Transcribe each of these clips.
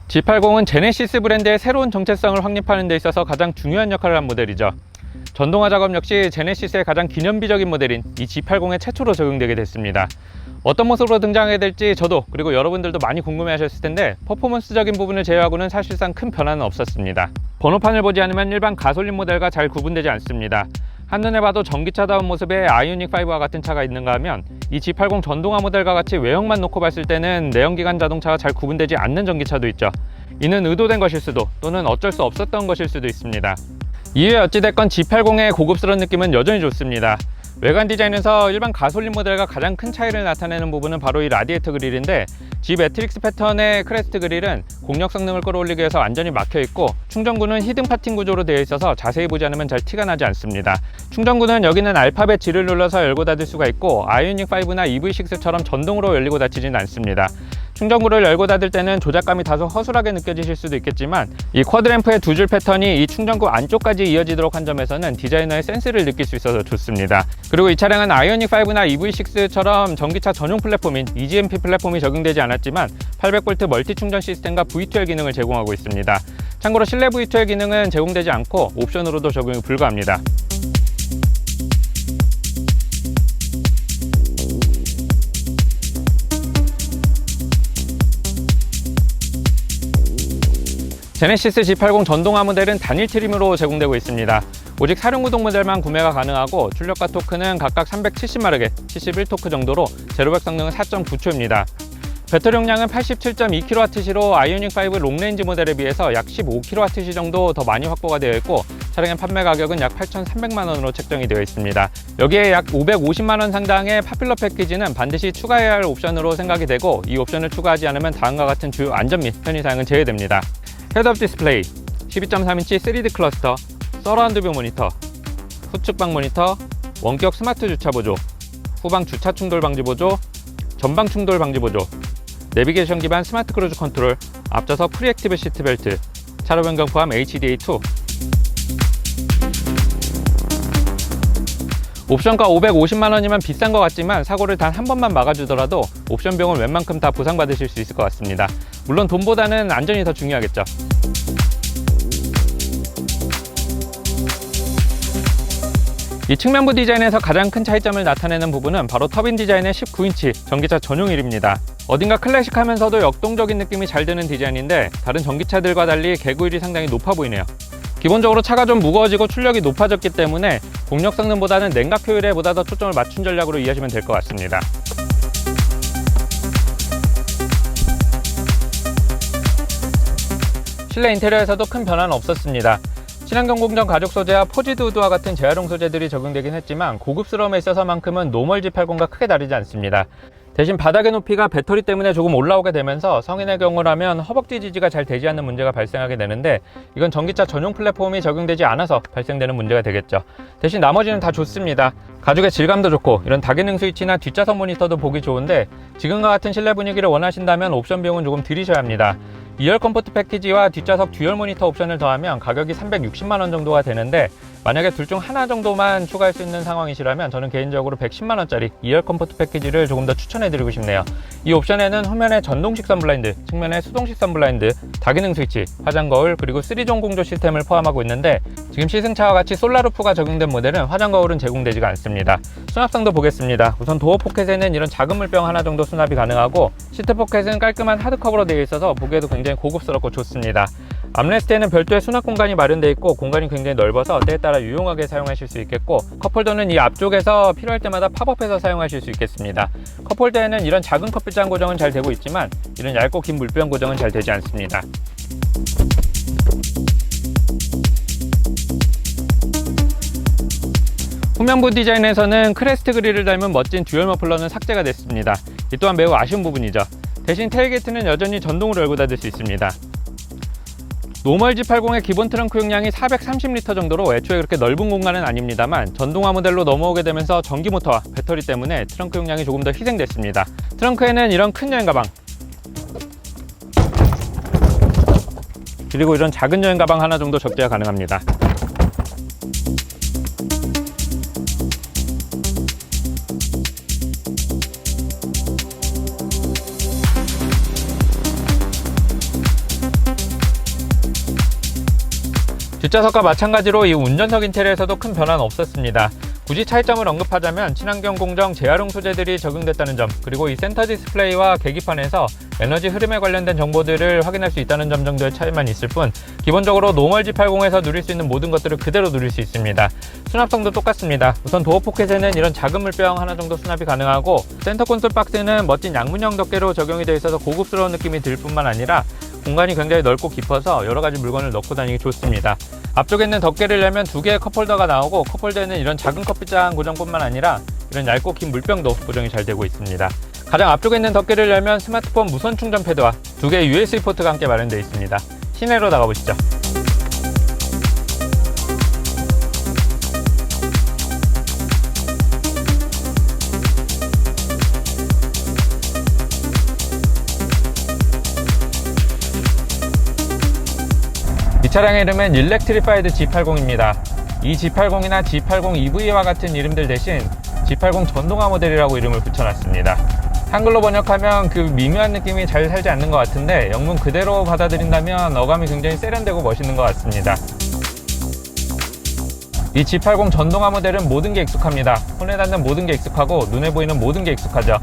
G80은 제네시스 브랜드의 새로운 정체성을 확립하는 데 있어서 가장 중요한 역할을 한 모델이죠. 전동화 작업 역시 제네시스의 가장 기념비적인 모델인 이 G80에 최초로 적용되게 됐습니다. 어떤 모습으로 등장하게 될지 저도 그리고 여러분들도 많이 궁금해 하셨을 텐데 퍼포먼스적인 부분을 제외하고는 사실상 큰 변화는 없었습니다. 번호판을 보지 않으면 일반 가솔린 모델과 잘 구분되지 않습니다. 한눈에 봐도 전기차다운 모습의 아이오닉5와 같은 차가 있는가 하면 이 G80 전동화 모델과 같이 외형만 놓고 봤을 때는 내연기관 자동차와 잘 구분되지 않는 전기차도 있죠. 이는 의도된 것일 수도 또는 어쩔 수 없었던 것일 수도 있습니다. 이외에 어찌됐건 G80의 고급스러운 느낌은 여전히 좋습니다. 외관 디자인에서 일반 가솔린 모델과 가장 큰 차이를 나타내는 부분은 바로 이 라디에이터 그릴인데 G 매트릭스 패턴의 크레스트 그릴은 공력 성능을 끌어올리기 위해서 완전히 막혀 있고 충전구는 히든 파팅 구조로 되어 있어서 자세히 보지 않으면 잘 티가 나지 않습니다. 충전구는 여기는 알파벳 G를 눌러서 열고 닫을 수가 있고 아이오닉5나 EV6처럼 전동으로 열리고 닫히지는 않습니다. 충전구를 열고 닫을 때는 조작감이 다소 허술하게 느껴지실 수도 있겠지만 이 쿼드램프의 두 줄 패턴이 이 충전구 안쪽까지 이어지도록 한 점에서는 디자이너의 센스를 느낄 수 있어서 좋습니다. 그리고 이 차량은 아이오닉5나 EV6처럼 전기차 전용 플랫폼인 EGMP 플랫폼이 적용되지 않았지만 800V 멀티 충전 시스템과 V2L 기능을 제공하고 있습니다. 참고로 실내 V2L 기능은 제공되지 않고 옵션으로도 적용이 불가합니다. 제네시스 G80 전동화 모델은 단일 트림으로 제공되고 있습니다. 오직 사륜구동 모델만 구매가 가능하고 출력과 토크는 각각 370마력에 71토크 정도로 제로백 성능은 4.9초입니다. 배터리 용량은 87.2kWh로 아이오닉5 롱레인지 모델에 비해서 약 15kWh 정도 더 많이 확보가 되어 있고 차량의 판매 가격은 약 8,300만원으로 책정이 되어 있습니다. 여기에 약 550만원 상당의 파퓰러 패키지는 반드시 추가해야 할 옵션으로 생각이 되고 이 옵션을 추가하지 않으면 다음과 같은 주요 안전 및 편의사항은 제외됩니다. 헤드업 디스플레이, 12.3인치 3D 클러스터, 서라운드 뷰 모니터, 후측방 모니터, 원격 스마트 주차 보조, 후방 주차 충돌 방지 보조, 전방 충돌 방지 보조, 내비게이션 기반 스마트 크루즈 컨트롤, 앞좌석 프리액티브 시트 벨트, 차로 변경 포함 HDA2. 옵션가 550만원이면 비싼 것 같지만 사고를 단 한 번만 막아주더라도 옵션 비용을 웬만큼 다 보상받으실 수 있을 것 같습니다. 물론 돈보다는 안전이 더 중요하겠죠. 이 측면부 디자인에서 가장 큰 차이점을 나타내는 부분은 바로 터빈 디자인의 19인치 전기차 전용 휠입니다. 어딘가 클래식하면서도 역동적인 느낌이 잘 드는 디자인인데 다른 전기차들과 달리 개구 휠이 상당히 높아 보이네요. 기본적으로 차가 좀 무거워지고 출력이 높아졌기 때문에 공력 성능보다는 냉각 효율에 보다 더 초점을 맞춘 전략으로 이해하시면 될 것 같습니다. 실내 인테리어에서도 큰 변화는 없었습니다. 친환경 공정 가죽 소재와 포지드 우드와 같은 재활용 소재들이 적용되긴 했지만 고급스러움에 있어서만큼은 노멀 G80과 크게 다르지 않습니다. 대신 바닥의 높이가 배터리 때문에 조금 올라오게 되면서 성인의 경우라면 허벅지 지지가 잘 되지 않는 문제가 발생하게 되는데 이건 전기차 전용 플랫폼이 적용되지 않아서 발생되는 문제가 되겠죠. 대신 나머지는 다 좋습니다. 가죽의 질감도 좋고 이런 다기능 스위치나 뒷좌석 모니터도 보기 좋은데 지금과 같은 실내 분위기를 원하신다면 옵션 비용은 조금 들이셔야 합니다. 2열 컴포트 패키지와 뒷좌석 듀얼 모니터 옵션을 더하면 가격이 360만원 정도가 되는데 만약에 둘 중 하나 정도만 추가할 수 있는 상황이시라면 저는 개인적으로 110만원짜리 2열 컴포트 패키지를 조금 더 추천해드리고 싶네요. 이 옵션에는 후면에 전동식 선블라인드, 측면에 수동식 선블라인드, 다기능 스위치, 화장 거울, 그리고 3존 공조 시스템을 포함하고 있는데 지금 시승차와 같이 솔라루프가 적용된 모델은 화장 거울은 제공되지가 않습니다. 수납상도 보겠습니다. 우선 도어 포켓에는 이런 작은 물병 하나 정도 수납이 가능하고 시트 포켓은 깔끔한 하드커버로 되어 있어서 보기에도 굉장히 고급스럽고 좋습니다. 암레스트에는 별도의 수납 공간이 마련되어 있고 공간이 굉장히 넓어서 때에 따라 유용하게 사용하실 수 있겠고 컵홀더는 이 앞쪽에서 필요할 때마다 팝업해서 사용하실 수 있겠습니다. 컵홀더에는 이런 작은 커피잔 고정은 잘 되고 있지만 이런 얇고 긴 물병 고정은 잘 되지 않습니다. 후면부 디자인에서는 크레스트 그릴을 닮은 멋진 듀얼 머플러는 삭제가 됐습니다. 이 또한 매우 아쉬운 부분이죠. 대신 테일게이트는 여전히 전동으로 열고 닫을 수 있습니다. 노멀 G80의 기본 트렁크 용량이 430리터 정도로 애초에 그렇게 넓은 공간은 아닙니다만 전동화 모델로 넘어오게 되면서 전기 모터와 배터리 때문에 트렁크 용량이 조금 더 희생됐습니다. 트렁크에는 이런 큰 여행 가방 그리고 이런 작은 여행 가방 하나 정도 적재가 가능합니다. 뒷좌석과 마찬가지로 이 운전석 인테리어에서도 큰 변화는 없었습니다. 굳이 차이점을 언급하자면 친환경 공정 재활용 소재들이 적용됐다는 점, 그리고 이 센터 디스플레이와 계기판에서 에너지 흐름에 관련된 정보들을 확인할 수 있다는 점 정도의 차이만 있을 뿐, 기본적으로 노멀 G80에서 누릴 수 있는 모든 것들을 그대로 누릴 수 있습니다. 수납성도 똑같습니다. 우선 도어 포켓에는 이런 작은 물병 하나 정도 수납이 가능하고, 센터 콘솔 박스는 멋진 양문형 덮개로 적용이 되어 있어서 고급스러운 느낌이 들 뿐만 아니라 공간이 굉장히 넓고 깊어서 여러가지 물건을 넣고 다니기 좋습니다. 앞쪽에 있는 덮개를 열면 두 개의 컵홀더가 나오고, 컵홀더에는 이런 작은 커피잔 고정뿐만 아니라 이런 얇고 긴 물병도 고정이 잘 되고 있습니다. 가장 앞쪽에 있는 덮개를 열면 스마트폰 무선 충전 패드와 두 개의 USB 포트가 함께 마련되어 있습니다. 시내로 나가보시죠. 이 차량의 이름은 일렉트리파이드 G80입니다. 이 G80이나 G80 EV와 같은 이름들 대신 G80 전동화 모델이라고 이름을 붙여놨습니다. 한글로 번역하면 그 미묘한 느낌이 잘 살지 않는 것 같은데, 영문 그대로 받아들인다면 어감이 굉장히 세련되고 멋있는 것 같습니다. 이 G80 전동화 모델은 모든 게 익숙합니다. 손에 닿는 모든 게 익숙하고 눈에 보이는 모든 게 익숙하죠.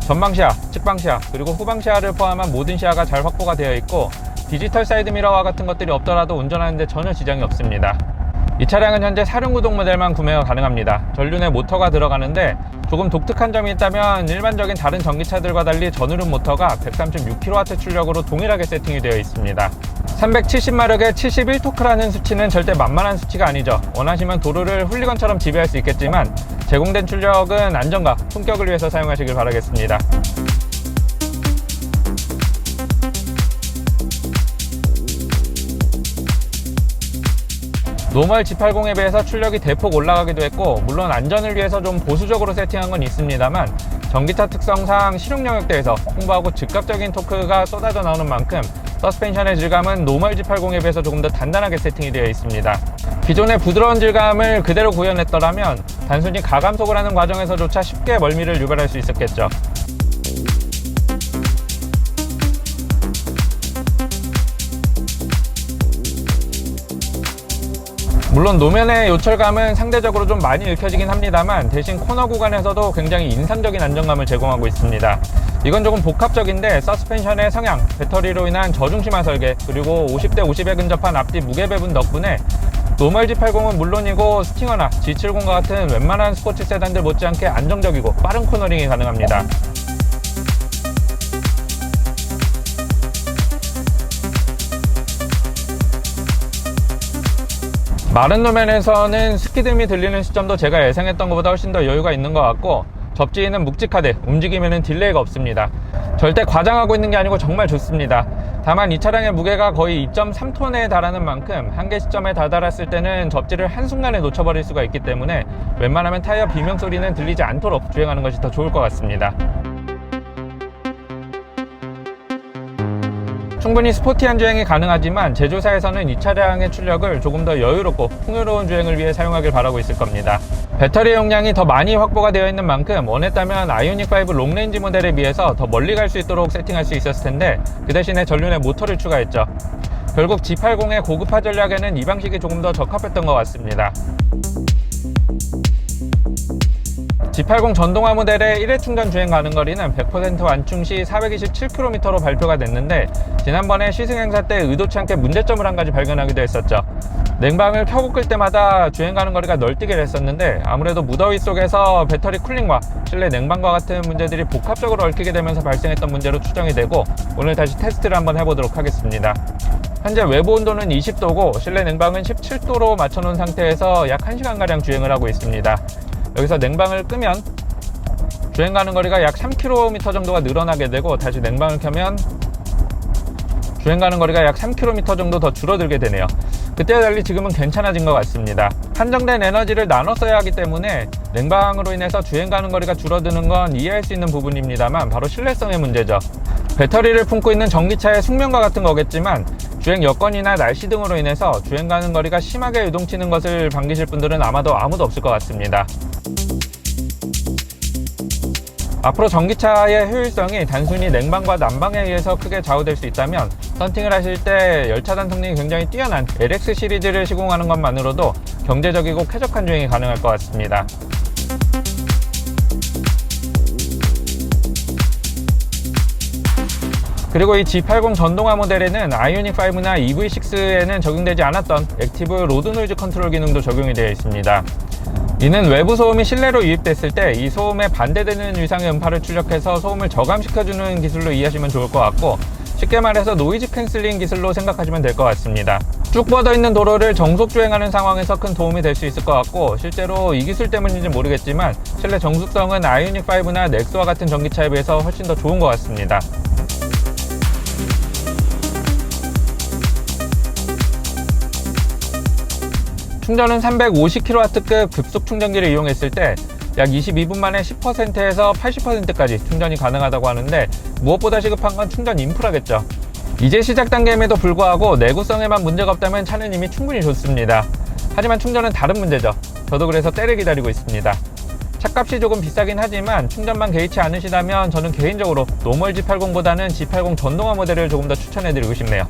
전방시야, 측방시야, 그리고 후방시야를 포함한 모든 시야가 잘 확보가 되어 있고, 디지털 사이드미러와 같은 것들이 없더라도 운전하는데 전혀 지장이 없습니다. 이 차량은 현재 사륜구동 모델만 구매가 가능합니다. 전륜에 모터가 들어가는데, 조금 독특한 점이 있다면 일반적인 다른 전기차들과 달리 전후륜 모터가 136kW 출력으로 동일하게 세팅이 되어 있습니다. 370마력의 71토크라는 수치는 절대 만만한 수치가 아니죠. 원하시면 도로를 훌리건처럼 지배할 수 있겠지만, 제공된 출력은 안전과 품격을 위해서 사용하시길 바라겠습니다. 노멀 G80에 비해서 출력이 대폭 올라가기도 했고, 물론 안전을 위해서 좀 보수적으로 세팅한 건 있습니다만, 전기차 특성상 실용 영역대에서 풍부하고 즉각적인 토크가 쏟아져 나오는 만큼 서스펜션의 질감은 노멀 G80에 비해서 조금 더 단단하게 세팅이 되어 있습니다. 기존의 부드러운 질감을 그대로 구현했더라면 단순히 가감속을 하는 과정에서조차 쉽게 멀미를 유발할 수 있었겠죠. 물론 노면의 요철감은 상대적으로 좀 많이 읽혀지긴 합니다만, 대신 코너 구간에서도 굉장히 인상적인 안정감을 제공하고 있습니다. 이건 조금 복합적인데, 서스펜션의 성향, 배터리로 인한 저중심화 설계, 그리고 50대 50에 근접한 앞뒤 무게 배분 덕분에 노멀 G80은 물론이고 스팅어나 G70과 같은 웬만한 스포츠 세단들 못지않게 안정적이고 빠른 코너링이 가능합니다. 마른路面에서는 스키듬이 들리는 시점도 제가 예상했던 것보다 훨씬 더 여유가 있는 것 같고, 접지는 묵직하되 움직이면 딜레이가 없습니다. 절대 과장하고 있는 게 아니고 정말 좋습니다. 다만 이 차량의 무게가 거의 2.3톤에 달하는 만큼 한계 시점에 다다랐을 때는 접지를 한순간에 놓쳐버릴 수가 있기 때문에 웬만하면 타이어 비명 소리는 들리지 않도록 주행하는 것이 더 좋을 것 같습니다. 충분히 스포티한 주행이 가능하지만 제조사에서는 이 차량의 출력을 조금 더 여유롭고 풍요로운 주행을 위해 사용하길 바라고 있을 겁니다. 배터리 용량이 더 많이 확보가 되어 있는 만큼 원했다면 아이오닉5 롱레인지 모델에 비해서 더 멀리 갈 수 있도록 세팅할 수 있었을 텐데, 그 대신에 전륜에 모터를 추가했죠. 결국 G80의 고급화 전략에는 이 방식이 조금 더 적합했던 것 같습니다. G80 전동화 모델의 1회 충전 주행 가능 거리는 100% 완충 시 427km로 발표가 됐는데, 지난번에 시승 행사 때 의도치 않게 문제점을 한 가지 발견하기도 했었죠. 냉방을 켜고 끌 때마다 주행 가능 거리가 널뛰게 됐었는데, 아무래도 무더위 속에서 배터리 쿨링과 실내 냉방과 같은 문제들이 복합적으로 얽히게 되면서 발생했던 문제로 추정이 되고, 오늘 다시 테스트를 한번 해보도록 하겠습니다. 현재 외부 온도는 20도고 실내 냉방은 17도로 맞춰놓은 상태에서 약 1시간가량 주행을 하고 있습니다. 여기서 냉방을 끄면 주행 가는 거리가 약 3km 정도가 늘어나게 되고, 다시 냉방을 켜면 주행 가는 거리가 약 3km 정도 더 줄어들게 되네요. 그때와 달리 지금은 괜찮아진 것 같습니다. 한정된 에너지를 나눠 써야 하기 때문에 냉방으로 인해서 주행 가는 거리가 줄어드는 건 이해할 수 있는 부분입니다만, 바로 신뢰성의 문제죠. 배터리를 품고 있는 전기차의 숙명과 같은 거겠지만, 주행 여건이나 날씨 등으로 인해서 주행 가는 거리가 심하게 요동치는 것을 반기실 분들은 아마도 아무도 없을 것 같습니다. 앞으로 전기차의 효율성이 단순히 냉방과 난방에 의해서 크게 좌우될 수 있다면, 썬팅을 하실 때 열차단 성능이 굉장히 뛰어난 LX 시리즈를 시공하는 것만으로도 경제적이고 쾌적한 주행이 가능할 것 같습니다. 그리고 이 G80 전동화 모델에는 아이오닉5나 EV6에는 적용되지 않았던 액티브 로드 노이즈 컨트롤 기능도 적용이 되어 있습니다. 이는 외부 소음이 실내로 유입됐을 때 이 소음에 반대되는 위상의 음파를 출력해서 소음을 저감시켜주는 기술로 이해하시면 좋을 것 같고, 쉽게 말해서 노이즈 캔슬링 기술로 생각하시면 될 것 같습니다. 쭉 뻗어있는 도로를 정속 주행하는 상황에서 큰 도움이 될 수 있을 것 같고, 실제로 이 기술 때문인지 모르겠지만 실내 정숙성은 아이오닉5나 넥소와 같은 전기차에 비해서 훨씬 더 좋은 것 같습니다. 충전은 350kW급 급속 충전기를 이용했을 때 약 22분 만에 10%에서 80%까지 충전이 가능하다고 하는데, 무엇보다 시급한 건 충전 인프라겠죠. 이제 시작 단계임에도 불구하고 내구성에만 문제가 없다면 차는 이미 충분히 좋습니다. 하지만 충전은 다른 문제죠. 저도 그래서 때를 기다리고 있습니다. 차값이 조금 비싸긴 하지만 충전만 개의치 않으시다면 저는 개인적으로 노멀 G80보다는 G80 전동화 모델을 조금 더 추천해드리고 싶네요.